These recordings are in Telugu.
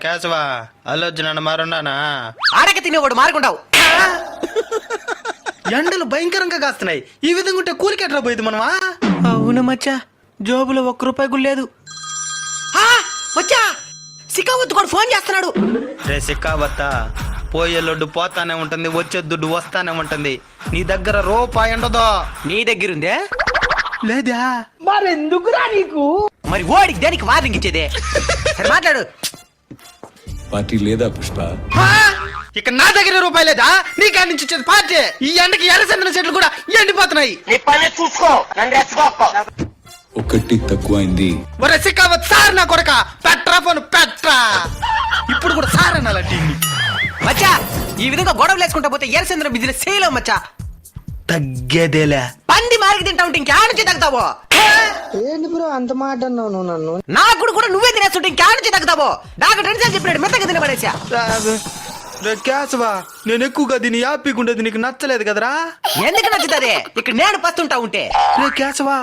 కేశవా అల్లొచ్చిన మారున్నానా ఆడక తినేవాడు మారుకుంటావు. ఎండలు భయంకరంగా కాస్తున్నాయి. ఈ విధంగా ఉంటే కూలికెట్లా పోయింది మనమా? అవును మచ్చా, జోబులో ₹1 కూడా లేదు. వచ్చా సికావత్ కూడా ఫోన్ చేస్తున్నాడు. రే సిక్కావత్తా, పోయే లొడ్డు పోతానే ఉంటుంది, వచ్చే దుడ్డు వస్తానే ఉంటుంది. నీ దగ్గర రూపాయి ఉండదో. నీ దగ్గరుందే లేదా? మరెందుకురా నీకు? మరి ఓడికి దేనికి వార్నింగ్ ఇచ్చేదే? సరే మాట్లాడు. పార్టీ లేదా పుష్ప? ఇక నా దగ్గర రూపాయి లేదా? నీ కాడి నుంచి ఇచ్చేది పార్టీ. ఈ ఎండకి ఎర్రచందన చెట్లు కూడా ఎండిపోతున్నాయి. ఒకటి తక్కువైంది. ఒరే సిక్కావత్ సార్, నా కొడక పెట్రా ఫోన్ పెట్రా. ఇప్పుడు కూడా సార్ అనాలంటే మచ్చా, ఈ విధంగా గొడవలు వేసుకుంటా పోతే ఎర్రచంద్ర బిజినెస్ చేయలేవు మచ్చా. తగ్గేదేలే. పంది మారికి తింటా ఉంటే ఇంకేడ నుంచి తగ్గుతావో? ఏంటి బ్రో అంత మాట అన్నావు నువ్వు నన్ను? నాకు కూడా నువ్వే తినేస్తుంటే ఇంకేడ నుంచి తగ్గుతావో? డాక్టర్ రెండు సార్లు చెప్పినాడు మెత్తగా తినబడేసా. రే కేశవా, నేను ఎక్కువగా దీని యాపీగా ఉండేది నీకు నచ్చలేదు కదరా? ఎందుకు నచ్చుతుంది? ఇక్కడ నేను పస్తుంటా ఉంటే. రే కేశవా,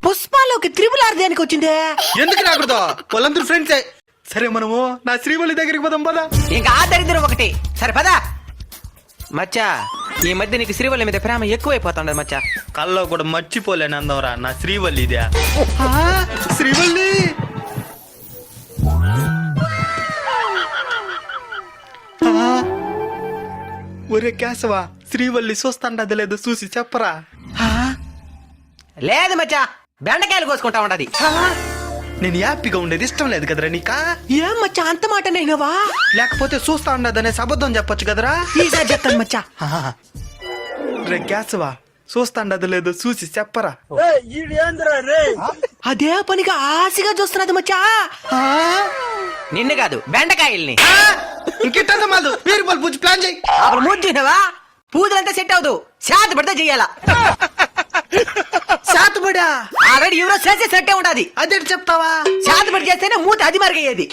పుష్పాలోకి త్రిపుల్ దేనికి వచ్చిందే? ఎందుకు రాకూడదు? వాళ్ళందరూ ఫ్రెండ్సే. సరే మనము నా శ్రీవల్లి దగ్గరికి పోదాం పదా. ఇంకా ఆ దరిద్రం ఒకటి. సరే పదా. మచ్చా, ఈ మధ్య నీకు శ్రీవల్లి మీద ప్రేమ ఎక్కువైపోతుండదు మచ్చా. కల్లో కూడా మర్చిపోలేను అందవరా నా శ్రీవల్లి ఇదే. శ్రీవల్లి ఒరే కేశవా, శ్రీవల్లి చూస్తాండది లేదు చూసి చెప్పరా. లేదు మచ్చా, బెండకాయలు కోసుకుంటా ఉండది. నేను హ్యాపీగా ఉండేది ఇష్టం లేదు కదరా నీకా? ఏం మచ్చా అంత మాట నేనవా? లేకపోతే చూస్తా ఉండదనే అబద్ధం చెప్పొచ్చు కదరా. ఈసారి చెప్తాను మచ్చా. రే కేశవా, చూస్తాండది లేదు చూసి చెప్పరా. అదే పనిగా ఆశగా చూస్తున్నది మచ్చా. నిన్ను కాదు, బెండకాయల్ని. ఇంకెట్టా మాదు పేరు పలు పూజ ప్లాన్ చేయి. అప్పుడు మూర్చినవా? పూజలంతా సెట్ అవదు, శాత పడితే చెయ్యాలా. శాతపడా ఆల్రెడీ ఎవరో చేసే సెట్టే ఉండాది. అదేంటి చెప్తావా? శాత పడి చేస్తేనే మూత అది మరిగయ్యేది.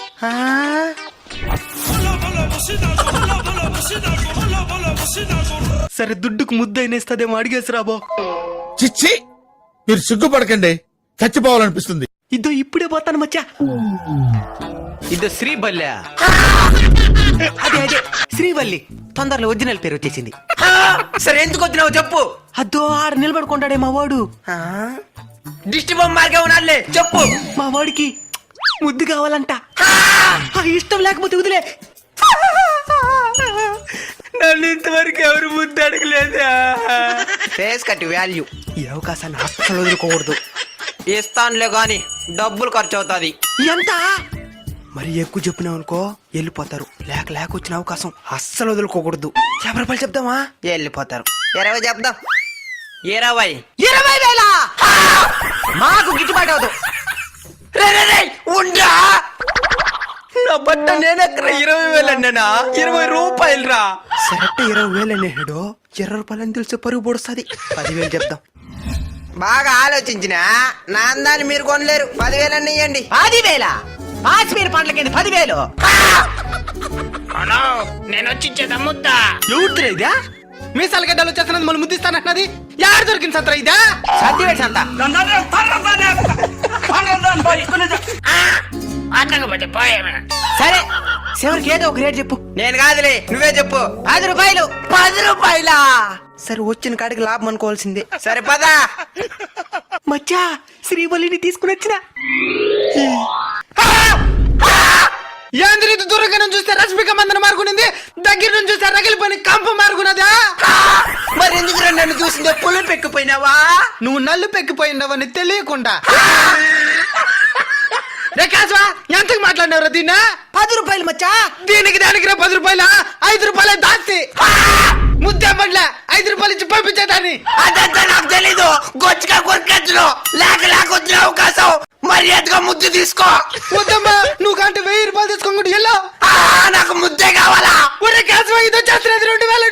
సరే దుడ్డుకు ముద్దైనేస్తదేమో అడిగేసి రాబో. చిచ్చి, మీరు సిగ్గుపడకండి, చచ్చిపోవాలనిపిస్తుంది. ఇదో ఇప్పుడే పోతాను మచ్చా. ఇదో శ్రీవల్లి. అదే అదే శ్రీవల్లి. తొందరలో ఒరిజినల్ పేరు వచ్చేసింది. సరే ఎందుకు వచ్చినావు చెప్పు. అదో ఆడ నిలబడుకుంటాడే మా వాడు. దిష్టి బొమ్మగా ఉన్నాడులే చెప్పు. మా వాడికి ముద్దు కావాలంట. ఇష్టం లేకపోతే వదిలే. నన్ను ఇంతవరకు ఎవరు ముద్దు అడగలేదా? Face cut value. ఈ అవకాశాన్ని అస్సలు వదులుకోకూడదు. ఇస్తానులే గాని డబ్బులు ఖర్చు అవుతాది. ఎంత? మరి ఎక్కువ చెప్పినావు అనుకో వెళ్ళిపోతారు. లేక వచ్చిన అవకాశం అస్సలు వదులుకోకూడదు. ₹50 చెప్దామా? వెళ్ళిపోతారు. 20 చెప్దాం. 20,000 మాకు గిట్టుబాటు అవదు. ఉండా నా బట్ట నేనెక్కడ 20,000 అన్నానా? ₹20 రా. సరెక్ట్ 20,000 అన్నాడు. ₹20 అని తెలిసి పరుగు పొడుస్తుంది. 10,000 చెప్దాం. బాగా ఆలోచించిన నా అందాన్ని మీరు కొనలేరు. 10,000 అన్న ఇయ్యండి. 10,000 కాశ్మీర్ పండ్లకి 10,000. నేను వచ్చించేదా ముద్ద ఎవరిదా? మీసాల గడ్డలు వచ్చేస్తున్నది మళ్ళీ ముద్దిస్తానన్నది యారు దొరికింది సంతరా? ఇదా సత్యవేడు సంత. సరే చివరికి ఏదో ఒక రేట్ చెప్పు. నేను కాదులే, నువ్వే చెప్పు. ₹10. ₹10? సరే వచ్చిన కాడికి లాభం అనుకోవాల్సిందే. సరే పదా. మచ్చా, శ్రీవల్లిని తీసుకుని వచ్చిన. ఏంద్రీ దూరంగా చూస్తే రష్మిక మందన మారుకునింది, దగ్గర నుంచి చూస్తే రగిలిపోయి కంప మారుకున్నదా? మరి ఎందుకు నన్ను చూసిందే పుల్ల పెక్కిపోయినావా? నువ్వు నల్లు పెక్కిపోయినావని తెలియకుండా. కేశవా, ఎంతకు మాట్లాడినవరా దీన్ని? ₹10 మచ్చా. దీనికి దానికి ₹10, ₹5 దాస్తి. ముద్దే పడలే, ₹5 ఇచ్చి పంపించేదాన్ని. అదంతా నాకు తెలీదు. గొచ్చిగా కొరికెత్తులు లేక వచ్చిన అవకాశం మర్యాదగా ముద్దు తీసుకో. వద్దమ్మా, నువ్వు కంటే ₹1000 తీసుకోకుండా వెళ్ళావు. నాకు ముద్దే కావాలా? ఒరే కేశవా, ఇది వచ్చేస్తున్నది 2,000